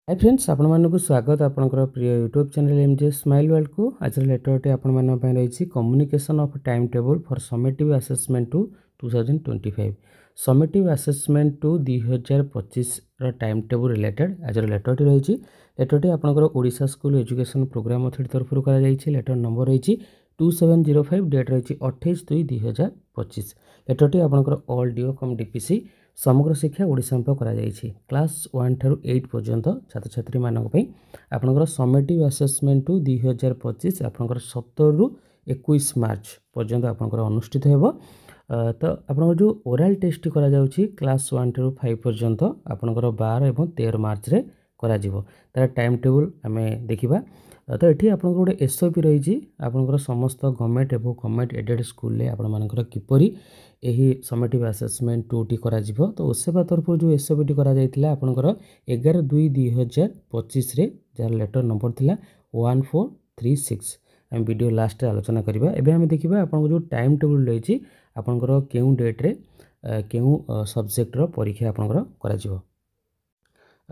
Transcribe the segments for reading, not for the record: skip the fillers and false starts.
Hi friends आपण मानक स्वागत आपनकर प्रिय YouTube channel MJ smile world को आज लेटरटे आपण मान पय रही communication of time table for summative assessment two 2025 summative assessment two 2025 रो टाइम टेबल रिलेटेड आज लेटरटे रही लेटरटे आपनकर Odisha school education programme authority तरफ करा जायछि लेटर नंबर रही 2705 डेट रही 28/2/2025 लेटरटे आपनकर ऑल डीओ कम डीपीसी समग्र शिक्षा ओडिशा करा जायछि क्लास 1 ठारू 8 पर्यंत छात्र छात्री मानक पई आपनकर समेटिव असेसमेंट टू 2025 आपनकर 17 रु 21 मार्च पर्यंत आपनकर अनुष्ठित हेबो। तो आपनकर जो ओरल टेस्ट करा जाउछि क्लास 1 ठारू 5 पर्यंत आपनकर 12 एवं 13 मार्च रे करा जिवो तार टाइम टेबल हमें देखिबा। तो ये आपन गोटे एसओपी रही आपनकर समस्त गवर्नमेंट एवं गवर्नमेंट एडेड स्कूल रे आपण मानकर किपरि एही समेटिव असेसमेंट टू टी करा जिवो। तो ओसेबा तरफ जो एसओपी टी करा जायतिला आपनकर 11/2/2025 रे जार लेटर नंबर थिला 1436 हम वीडियो लास्ट रे आलोचना करिबा। एबे हम देखिबा आपन जो टाइम टेबल रही आपनकर केउ डेट रे केउ सब्जेक्ट रो परीक्षा आपनकर करा जिवो।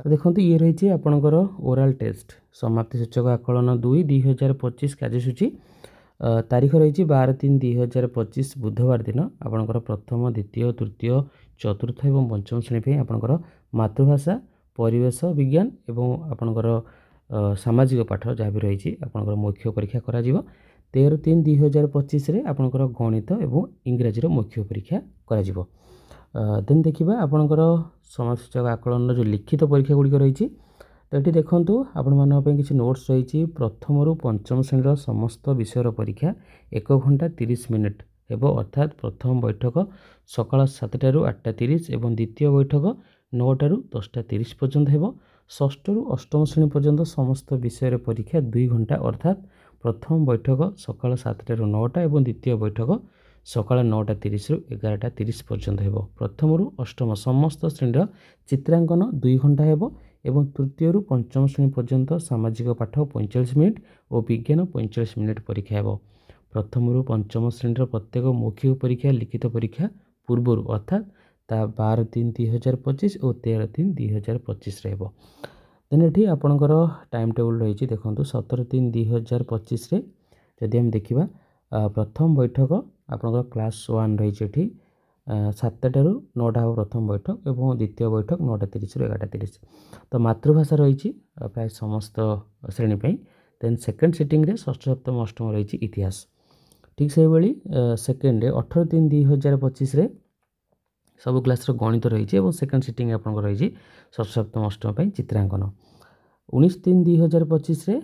देखो ये रही आपणकर ओराल टेस्ट समाप्ति सूचक आकलन 2/2025 कार्यसूची तारीख रही 12/3/2025 बुधवार दिन आपणकर प्रथम द्वितीय तृतीय चतुर्थ एवं पंचम श्रेणी आपणकर मातृभाषा परिवेश विज्ञान एवं आपणकर सामाजिक पाठ जहाँ भी रही आपणकर मौखिक परीक्षा करा 13/3/2025 रे आपणकर गणित एवं इंग्राजी मौखिक परीक्षा करा। देन देखिबा आपणकर समाजसूचक आकलन जो लिखित परीक्षा गुड़िक रही। तो ये देखूँ आपण मान किसी नोट्स रही प्रथम रु पंचम श्रेणी समस्त विषय परीक्षा 1 घंटा 30 मिनिट हेबो अर्थात प्रथम बैठक सकाळ 7टा रु 8:30 एवं द्वितीय बैठक 9टा रु 10:30 पर्यंत हेबो। षष्ठ रु अष्टम श्रेणी पर्यंत समस्त विषय परीक्षा 2 घंटा अर्थात प्रथम बैठक सकाळ 7टा रु 9टा एवं द्वितीय बैठक सकाळ 9:30 रु 11:30 पर्यंत हेबो। प्रथम रु अष्टम समस्त श्रेणी चित्रांकन 2 घंटा हेबो एवं तृतीय रु पंचम श्रेणी पर्यंत सामाजिक पाठ 45 मिनिट और विज्ञान 45 मिनिट परीक्षा हेबो। प्रथम रु पंचम श्रेणी प्रत्येक मौखिक परीक्षा लिखित परीक्षा पूर्व अर्थात ता 12/3/2025 और 13/3/2025 रहबो। देन एठी आपनकर टाइम टेबल रही देखो 17/3/2025 रे जदि हम देखिबा प्रथम बैठक आपनकर क्लास 1 रही 7टा रु 9टा हो प्रथम बैठक एवं द्वितीय बैठक 9:30 रु 11:30। तो मातृभाषा रही प्राय समस्त श्रेणी पे। देन सेकेंड सिटिंग रे षष्ठ सप्तम अष्टम रही इतिहास ठीक से भाई सेकेंड 18/3/2025 रे सब क्लास गणित रही और सेकेंड सिटिंग आपन रही षष्ठ सप्तम अष्टम पे चित्रांकन। 19/3/2025 रे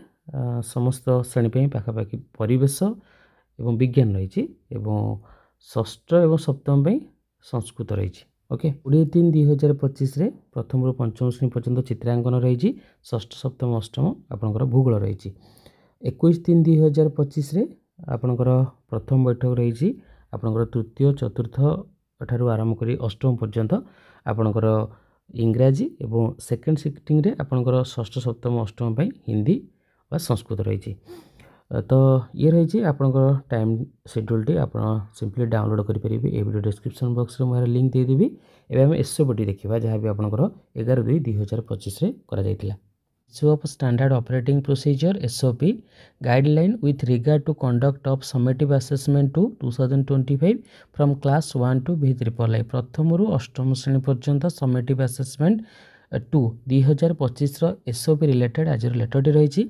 समस्त श्रेणी पे पाखापाखि परिवेश एवं विज्ञान रही एवं षष्ठ एवं सप्तम पे संस्कृत रही। ओके 20/3/2025 रे प्रथम रु पंचम श्रेणी पर्यंत चित्रांकन रही षष्ठ सप्तम अष्टम आपनकर भूगोल रही। 21/3/2025 रे आपनकर प्रथम बैठक रही आपनकर तृतीय चतुर्थ ठारू आरंभ करी अष्टम पर्यंत आपनकर इंग्राजी एवं सेकेंड सिटिंग रे आपनकर षष्ठ सप्तम अष्टम पे हिंदी व संस्कृत रही। तो ये रही आपनकर टाइम शेड्यूल टी आप सिंपली डाउनलोड करेंगे ये वीडियो डिस्क्रिप्शन बॉक्स रे मोर लिंक दे देबी। एबे हम एसओपी देखिबा जहाँ भी आपनकर 11/2/2025 रे करा जायतिला। Of standard operating procedure SOP guideline with regard to conduct of summative assessment two 2025 from class 1 to V3 प्रथम रु अष्टम श्रेणी पर्यंत summative assessment two 2025 SOP related आज लेटर टी रही।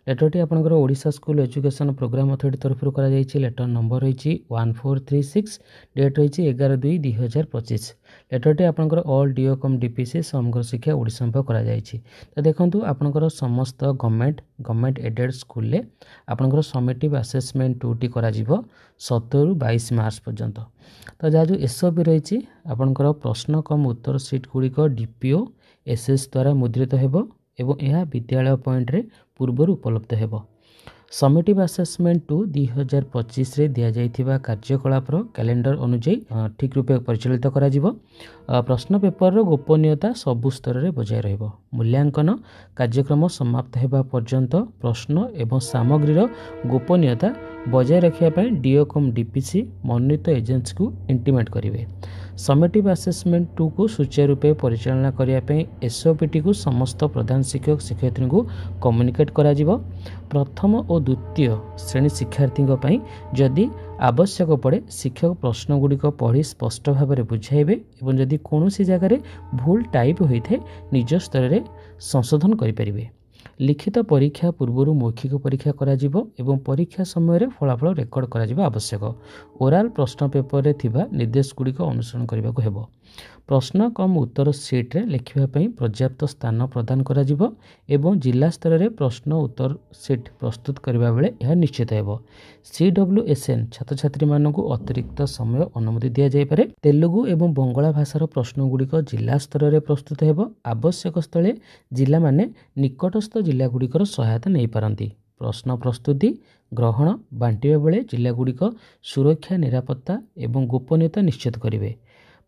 लेटर टी आपनकर Odisha school education programme authority तरफ करा जायछि लेटर नंबर रही 1436 डेट रही 11/2/2025 लेटर टी आपनकर ऑल डीओ कम डीपीसी समग्र शिक्षा ओडिशा पे करा जायछि। तो देखंतु आपनकर समस्त गवर्नमेंट एडेड स्कूल ले आपनकर समेटिव असेसमेंट टू टी करा जिवो 17 रु 22 मार्च पर्यंत। तो जहाँ जो एसओपी रही आपनकर प्रश्न कम उत्तर सीट गुड़िक डीपीओ एसएस द्वारा मुद्रित हेबो एवं यह विद्यालय पॉइंट रे पूर्व उपलब्ध हेबो। समेटिव असेसमेंट टू 2025 रे दिया जाइथिबा कार्यकलापर कैलेंडर अनुसार ठीक रूपे परिचालित करा जिवो। प्रश्न पेपर रो गोपनीयता सबु स्तर रे बजाय रहइबो। मूल्यांकन कार्यक्रम समाप्त हेबा पर्यंत प्रश्न एवं सामग्री रो गोपनीयता बजाय रखिया पय डीओ कम डीपीसी मनोनीत एजेंसी को इंटीमेट करिवे। समेटिव आसेसमेंट 2 को सुचारू रूपे परिचालना करने एसओपीटी को समस्त प्रधान शिक्षक शिक्षयित्री को कम्युनिकेट करा जिवो। प्रथम और द्वितीय श्रेणी शिक्षार्थी जदि आवश्यक पड़े शिक्षक प्रश्न गुड़िक पढ़ी स्पष्ट भाव में बुझाइबे एवं जदि कौन सी जगार भूल टाइप होता है निज स्तर में संशोधन करें। लिखित परीक्षा पूर्व मौखिक परीक्षा करा जिवो एवं परीक्षा समय फलाफल रेकर्ड करा जिवो आवश्यक। ओराल प्रश्न पेपर रे थिबा निर्देश गुड़िक अनुसरण करने को हेबो। प्रश्न कम उत्तर सीट रे लिखिबा पर्याप्त स्थान प्रदान करा जिवो एवं जिला स्तर में प्रश्न उत्तर सीट प्रस्तुत करबा बेले यह निश्चित हेबो। CWSN छात्र छात्री मानकु अतिरिक्त समय अनुमति दिया जाय पारे। तेलुगु एवं बंगला भाषार प्रश्न गुड़िक जिला स्तर में प्रस्तुत हेबो। आवश्यक स्थले जिला माने निकटस्थ जिला गुड़िकर सहायता नहीं पारंती। प्रश्न प्रस्तुति ग्रहण बांटिबा बेले जिला गुड़िक सुरक्षा निरापत्ता एवं गोपनीयता निश्चित करेंगे।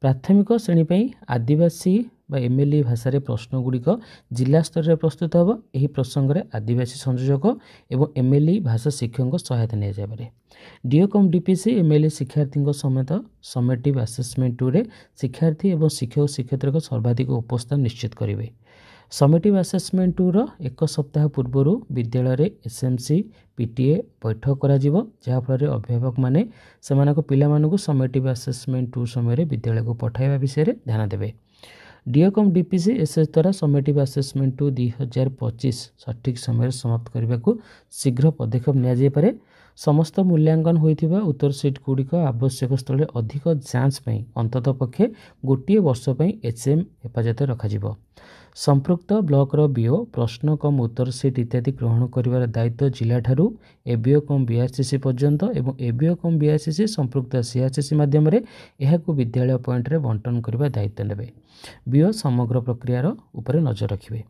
प्राथमिक श्रेणी पर आदिवासी एमएलई भाषा प्रश्न गुड़िक जिला स्तर में प्रस्तुत होब। यह प्रसंग में आदिवासी संयोजक एवं एमएलई भाषा शिक्षकों सहायता नि जाए। डीओकम डीपीसी एमएलई शिक्षार्थी समेत समेटिव आसेसमेंट 2 रे शिक्षार्थी एवं शिक्षक शिक्षयित्री सर्वाधिक उपस्थान निश्चित करेंगे। समेटिव आसेसमेंट 2 रो एक सप्ताह पूर्व विद्यालय रे एसएमसी पीटीए बैठक करा जिवो, जहा फल अभिभावक माने सेमानक पिला मानकु समेटिव आसेसमेंट 2 समय विद्यालय को पठाइबा विषय रे ध्यान देबे। डीओकम डीपीसी एसएस द्वारा समेटिव आसेसमेंट 2 2025 सठिक समय समाप्त करने को शीघ्र पदक्षेप नि पारे। समस्त मूल्यांकन होइथिबा उत्तर सीट गुड़िक आवश्यक स्थल अधिक जांच पई अंतत पक्षे गोटे वर्ष पई एचएम हेफाजत रखा। संपृक्त ब्लॉक रो बीओ प्रश्न कम उत्तर सीट इत्यादि ग्रहण करिवार दायित्व जिला ठारू एबीओ कम बीआरसीसी पर्यंत एवं एबीओ कम बीआरसीसी संपृक्त सीआरसीसी माध्यम रे एहाकु विद्यालय पॉइंट रे बंटन करबा दायित्व नेबे। बीओ समग्र प्रक्रियार उपरे नजर रखिबे।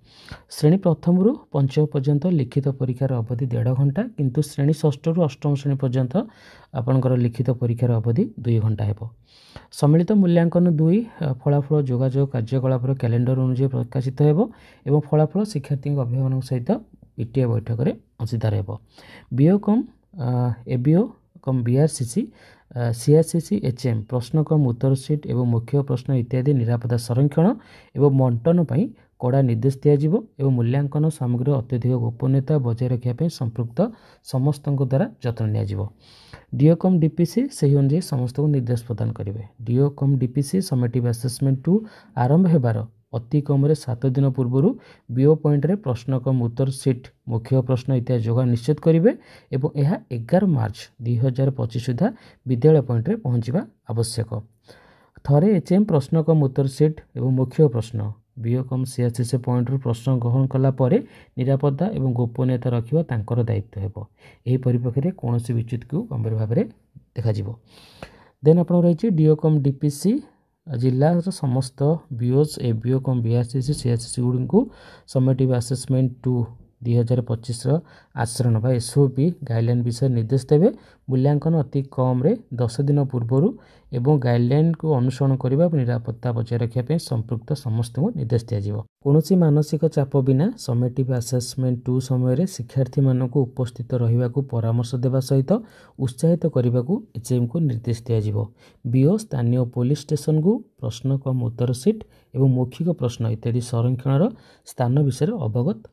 श्रेणी प्रथम रु पंचम पर्यंत लिखित परीक्षार अवधि 1.5 घंटा, किंतु श्रेणी षष्ठ रु अष्टम श्रेणी पर्यंत आपनकर लिखित परीक्षार अवधि 2 घंटा हेबो। सम्मिलित मूल्यांकन 2 फलाफल जोगाजोग कार्यकलाप कैलेंडर अनुसार प्रकाशित हेबो एवं फलाफल शिक्षार्थी अभिभावक सहित पीटीए बैठक में अंशीदार हेबो। बीओ कम एबीओ कम बीआरसीसी सीआरसीसी एचएम प्रश्न कम उत्तर सीट एवं मुख्य प्रश्न इत्यादि निरापत्ता संरक्षण एवं मंटन पर कड़ा निर्देश दिज्व एवं मूल्यांकन सामग्री अत्यधिक गोपनीयता बजाय रखापी संपृक्त समस्त द्वारा जत्न नियाजिवो। डीओकम डीपीसी से अनुसार समस्त को निर्देश प्रदान करेंगे। डीओकम डीपीसी समेटिव आसेसमेंट 2 आरंभ होबार अति कम 7 दिन पूर्व बीओ पॉइंट रे प्रश्न कम उत्तर सीट मुख्य प्रश्न इत्यादि जोगाड़ निश्चित करेंगे एवं यह 11 मार्च 2025 सुधा विद्यालय पॉइंट रे पहुँचवा आवश्यक। थरे एचएम प्रश्न कम उत्तर सीट एवं मुख्य प्रश्न बीओ कम सीआरसीसी पॉइंट रू प्रश्न ग्रहण कला परे निरापत्ता एवं गोपनीयता रखिबा तांकर दायित्व हेबो। एही परिप्रेक्षी रे कोनोसी विच्युत को गंभीर भाव में देखा जिवो। देन आपण रहिछि डीओकम डीपीसी जिला समस्त बीओस एबीओ कम बीआरसीसी सीआरसीसी गुडी को समेटिव आसेसमेंट 2 2025 आचरण बा एसओपी गाइडलाइन विषय निर्देश देवे। मूल्यांकन अति कम 10 दिन पूर्व एवं गाइडलाइन को अनुसरण करने निरापत्ता बजाय रखापी संपृक्त समस्त को निर्देश दिज्व। कौन मानसिक चाप बिना समेटिव आसेसमेंट 2 समय शिक्षार्थी मानक उपस्थित रहा परामर्श देवा सहित उत्साहित करने को एचएम को निर्देश दिज्व। बीओ स्थानीय पुलिस स्टेशन को प्रश्न कम उत्तर सीट एवं मौखिक प्रश्न इत्यादि संरक्षण स्थान विषय अवगत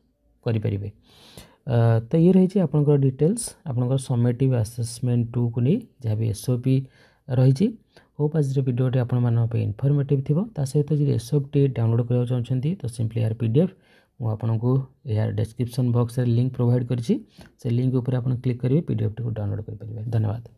करें। तो ये रही आपंकर डिटेल्स आपंकर समेटिव आसेसमेंट 2 को नहीं जहाँ भी एसओपी रही। होप आज भिडियोटी आप इनफॉर्मेटिव थी। सहित जब एसओपी डाउनलोड करना चाहते तो सिंपली यार पीडीएफ मुझे यार डिस्क्रिप्शन बॉक्स लिंक प्रोवाइड करी। से लिंक उपर आप क्लिक करेंगे पीडीएफ टी डाउनलोड करेंगे। धन्यवाद।